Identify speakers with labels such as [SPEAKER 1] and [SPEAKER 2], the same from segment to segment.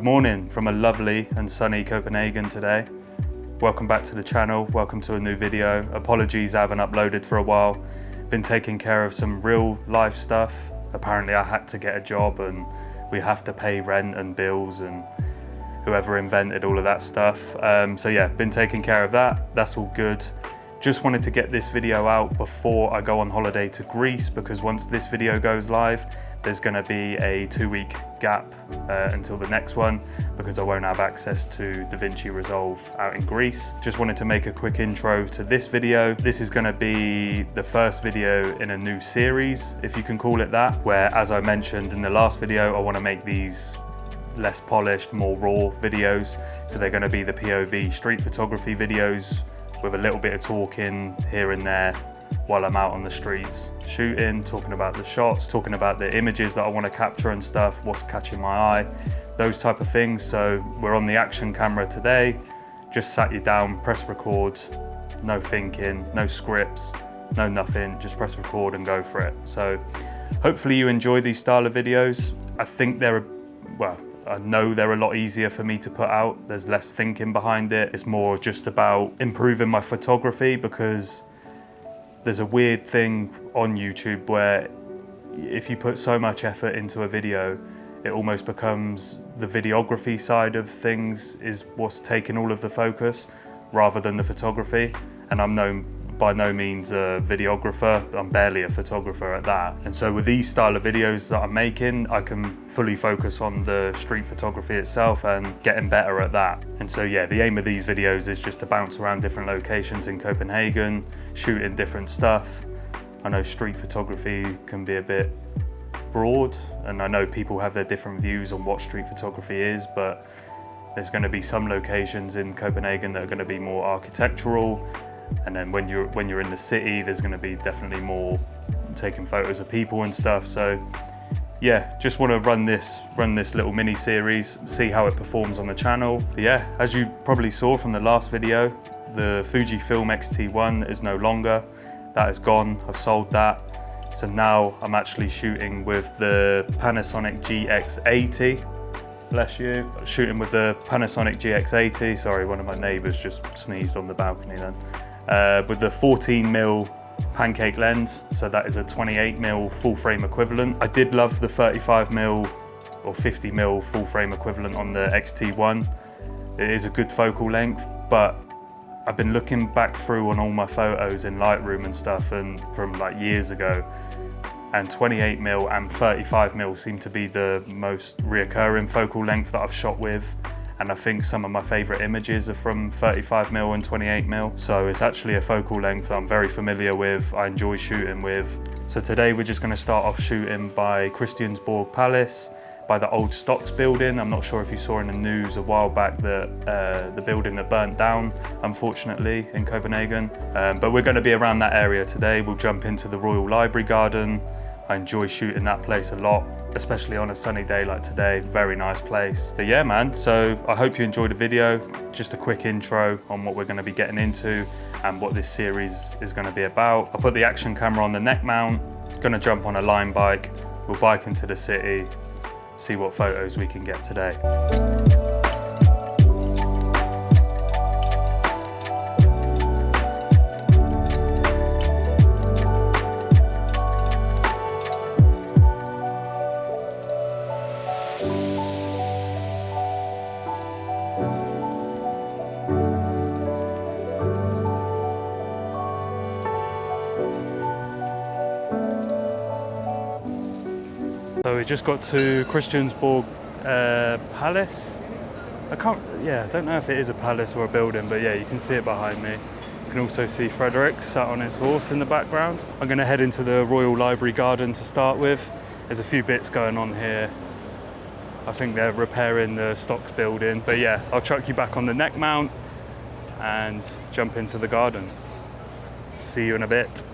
[SPEAKER 1] morning from a lovely and sunny Copenhagen today. Welcome back to the channel, welcome to a new video. Apologies I haven't uploaded for a while. Been taking care of some real life stuff. Apparently I had to get a job and we have to pay rent and bills and whoever invented all of that stuff. So yeah, been taking care of that. That's all good. Just wanted to get this video out before I go on holiday to Greece, because once this video goes live, there's gonna be a 2-week gap until the next one, because I won't have access to DaVinci Resolve out in Greece. Just wanted to make a quick intro to this video. This is gonna be the first video in a new series, if you can call it that, where, as I mentioned in the last video, I wanna make these less polished, more raw videos. So they're gonna be the POV street photography videos with a little bit of talking here and there while I'm out on the streets shooting, talking about the shots, talking about the images that I want to capture and stuff, what's catching my eye, those type of things. So we're on the action camera today. Just sat you down, press record, no thinking, no scripts, no nothing, just press record and go for it. So hopefully you enjoy these style of videos. I think I know they're a lot easier for me to put out. There's less thinking behind it. It's more just about improving my photography, because there's a weird thing on YouTube where if you put so much effort into a video, it almost becomes the videography side of things is what's taking all of the focus rather than the photography. And I'm by no means a videographer, I'm barely a photographer at that. And so with these style of videos that I'm making, I can fully focus on the street photography itself and getting better at that. And so yeah, the aim of these videos is just to bounce around different locations in Copenhagen, shooting different stuff. I know street photography can be a bit broad, and I know people have their different views on what street photography is, but there's gonna be some locations in Copenhagen that are gonna be more architectural. And then when you're in the city, there's going to be definitely more taking photos of people and stuff. So yeah, just want to run this little mini series, see how it performs on the channel. But yeah, as you probably saw from the last video, the Fujifilm X-T1 is no longer. That is gone. I've sold that. So now I'm actually shooting with the Panasonic GX80. Bless you. Shooting with the Panasonic GX80. Sorry, one of my neighbours just sneezed on the balcony then. With the 14mm pancake lens, so that is a 28mm full frame equivalent. I did love the 35mm or 50mm full frame equivalent on the X-T1. It is a good focal length, but I've been looking back through on all my photos in Lightroom and stuff, and from like years ago, and 28mm and 35mm seem to be the most reoccurring focal length that I've shot with. And I think some of my favorite images are from 35mm and 28mm. So it's actually a focal length that I'm very familiar with, I enjoy shooting with. So today we're just gonna start off shooting by Christiansborg Palace, by the old stocks building. I'm not sure if you saw in the news a while back that the building that burnt down, unfortunately, in Copenhagen. But we're gonna be around that area today. We'll jump into the Royal Library Garden. I enjoy shooting that place a lot, especially on a sunny day like today. Very nice place. But yeah, man, so I hope you enjoyed the video. Just a quick intro on what we're gonna be getting into and what this series is gonna be about. I'll put the action camera on the neck mount, gonna jump on a line bike, we'll bike into the city, see what photos we can get today. So we just got to Christiansborg Palace. I don't know if it is a palace or a building, but yeah, you can see it behind me. You can also see Frederick sat on his horse in the background. I'm gonna head into the Royal Library Garden to start with. There's a few bits going on here. I think they're repairing the stocks building, but yeah, I'll chuck you back on the neck mount and jump into the garden. See you in a bit.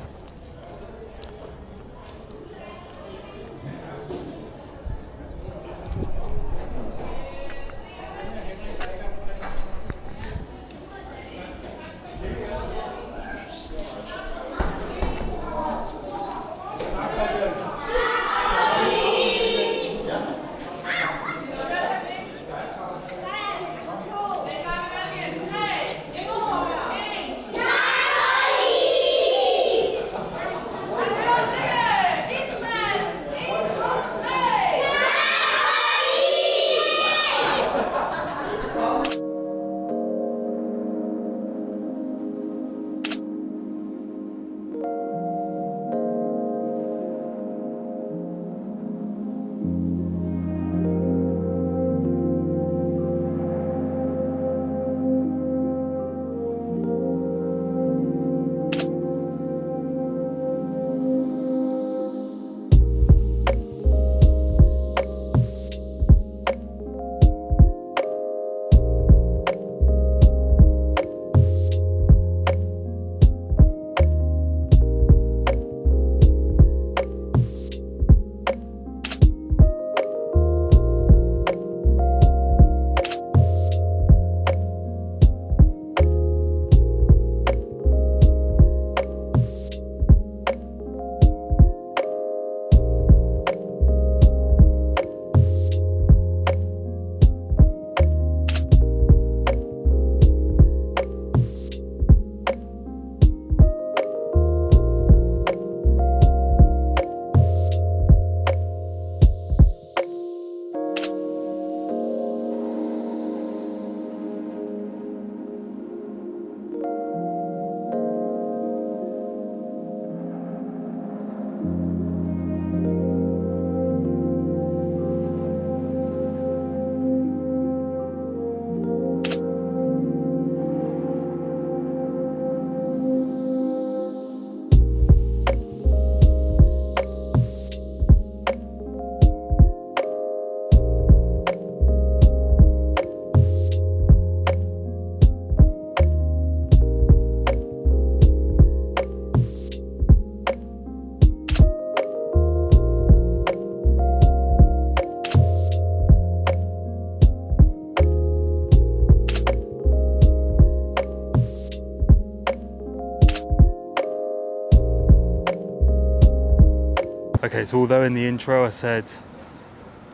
[SPEAKER 1] Okay, so although in the intro I said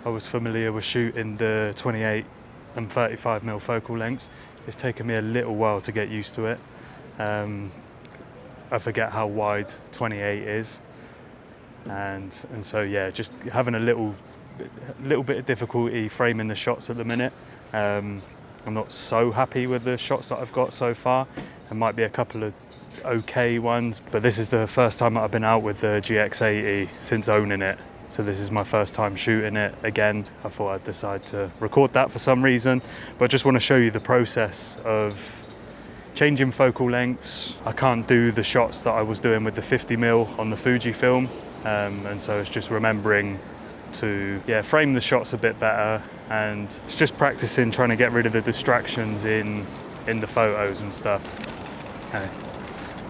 [SPEAKER 1] I was familiar with shooting the 28 and 35mm focal lengths, it's taken me a little while to get used to it. I forget how wide 28 is, and so yeah, just having a little bit of difficulty framing the shots at the minute. I'm not so happy with the shots that I've got so far. There might be a couple of okay ones, but this is the first time that I've been out with the GX80 since owning it. So this is my first time shooting it again. I thought I'd decide to record that for some reason, but I just want to show you the process of changing focal lengths. I can't do the shots that I was doing with the 50mm on the Fujifilm, and so it's just remembering to frame the shots a bit better, and it's just practicing trying to get rid of the distractions in the photos and stuff. Okay.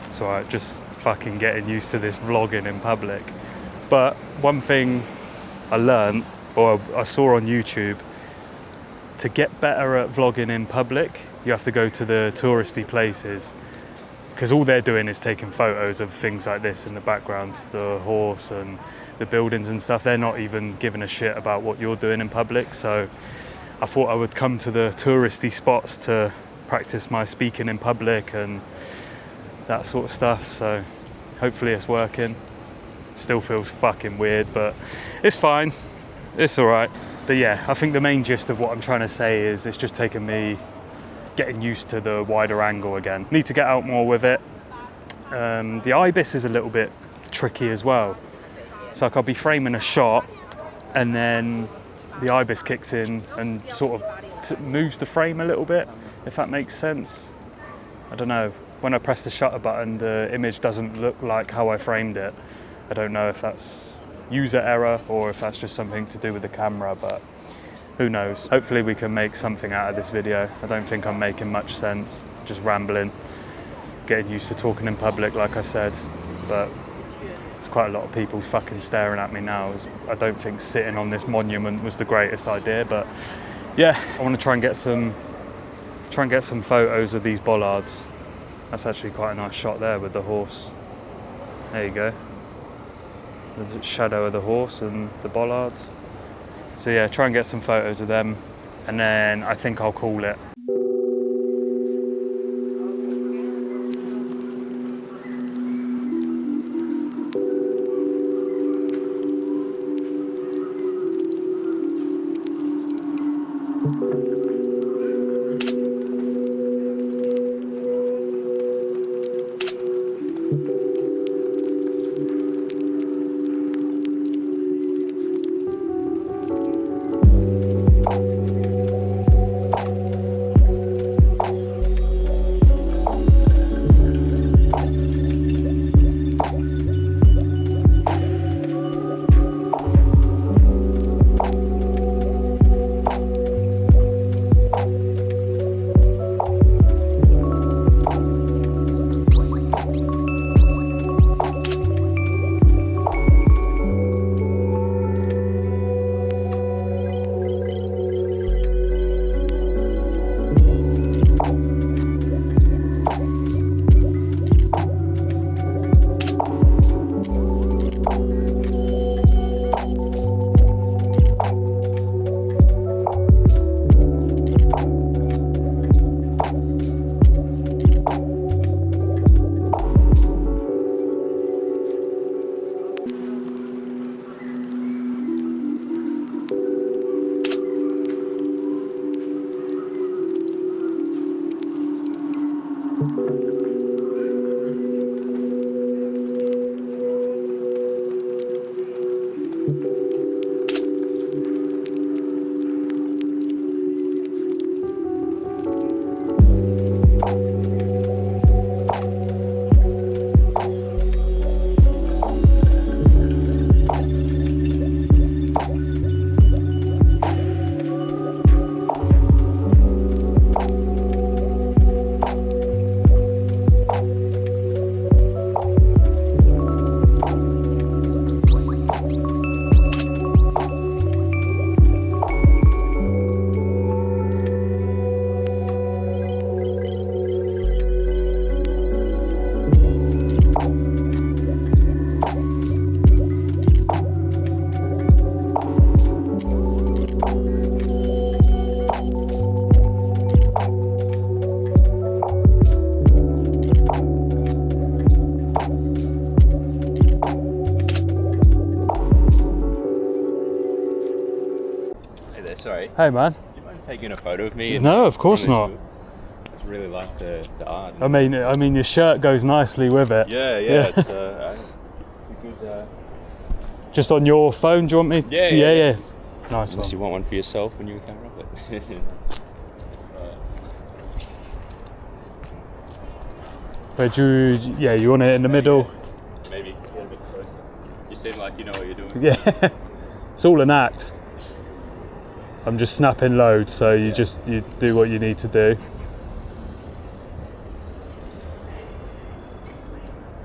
[SPEAKER 1] It's alright, just fucking getting used to this vlogging in public. But one thing I learned, or I saw on YouTube, to get better at vlogging in public, you have to go to the touristy places, because all they're doing is taking photos of things like this in the background, the horse and the buildings and stuff. They're not even giving a shit about what you're doing in public. So I thought I would come to the touristy spots to practice my speaking in public and that sort of stuff. So hopefully it's working. Still feels fucking weird, but it's fine, it's all right. But yeah, I think the main gist of what I'm trying to say is it's just taken me getting used to the wider angle again. Need to get out more with it. The IBIS is a little bit tricky as well. So like I'll be framing a shot and then the IBIS kicks in and sort of moves the frame a little bit, if that makes sense. I don't know, when I press the shutter button the image doesn't look like how I framed it. I don't know if that's user error or if that's just something to do with the camera, but who knows. Hopefully we can make something out of this video. I don't think I'm making much sense, just rambling, getting used to talking in public like I said, but there's quite a lot of people fucking staring at me now. I don't think sitting on this monument was the greatest idea, but yeah, I want to try and get some photos of these bollards. That's actually quite a nice shot there with the horse. There you go. The shadow of the horse and the bollards. So yeah, try and get some photos of them, and then I think I'll call it. Hey man.
[SPEAKER 2] Do you mind taking a photo of me?
[SPEAKER 1] No, of course not.
[SPEAKER 2] I just really like the art.
[SPEAKER 1] I mean, your shirt goes nicely with it.
[SPEAKER 2] Yeah. It's a good.
[SPEAKER 1] Just on your phone, do you want me? Yeah. Nice
[SPEAKER 2] Unless
[SPEAKER 1] one.
[SPEAKER 2] you want one for yourself when you're a camera, but.
[SPEAKER 1] But you want it in the middle?
[SPEAKER 2] Maybe get a bit closer. You seem like you know what you're doing.
[SPEAKER 1] Yeah. It's all an act. I'm just snapping loads, so you do what you need to do.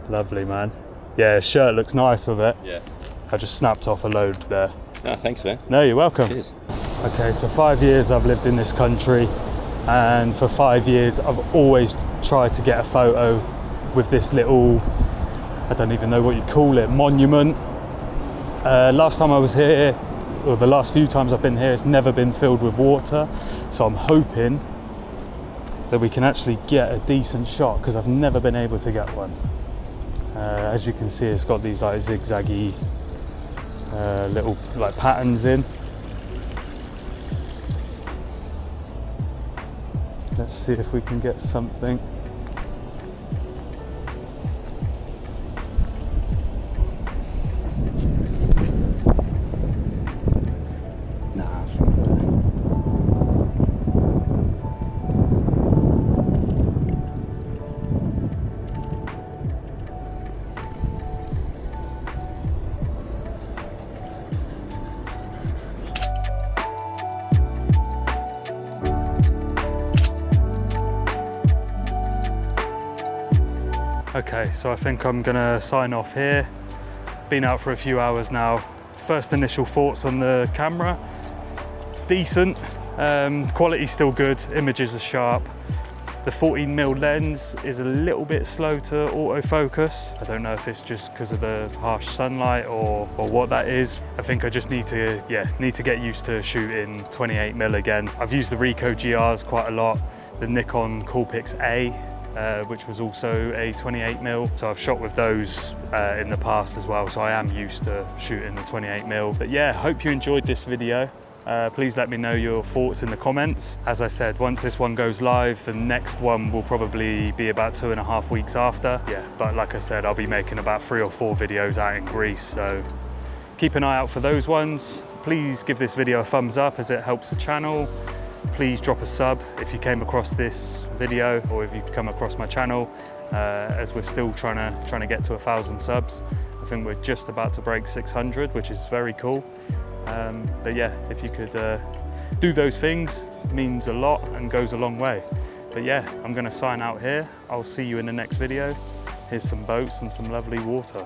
[SPEAKER 1] Lovely, man. Yeah, shirt looks nice with it.
[SPEAKER 2] Yeah.
[SPEAKER 1] I just snapped off a load there.
[SPEAKER 2] No, thanks, man.
[SPEAKER 1] No, you're welcome.
[SPEAKER 2] Cheers.
[SPEAKER 1] Okay, so 5 years I've lived in this country, and for 5 years I've always tried to get a photo with this little, I don't even know what you call it, monument. Last time I was here, or the last few times I've been here, it's never been filled with water, so I'm hoping that we can actually get a decent shot, because I've never been able to get one. As you can see, it's got these like zigzaggy little like patterns in. Let's see if we can get something. Okay, so I think I'm gonna sign off here. Been out for a few hours now. First initial thoughts on the camera, decent. Quality's still good, images are sharp. The 14mm lens is a little bit slow to autofocus. I don't know if it's just because of the harsh sunlight or what that is. I think I just need to get used to shooting 28mm again. I've used the Ricoh GRs quite a lot, the Nikon Coolpix A, which was also a 28mm. So I've shot with those in the past as well. So I am used to shooting the 28mm. But yeah, hope you enjoyed this video. Please let me know your thoughts in the comments. As I said, once this one goes live, the next one will probably be about 2.5 weeks after. Yeah, but like I said, I'll be making about 3 or 4 videos out in Greece. So keep an eye out for those ones. Please give this video a thumbs up as it helps the channel. Please drop a sub if you came across this video or if you come across my channel, as we're still trying to get to 1,000 subs. I think we're just about to break 600, which is very cool. But yeah, if you could do those things, it means a lot and goes a long way. But yeah, I'm gonna sign out here. I'll see you in the next video. Here's some boats and some lovely water.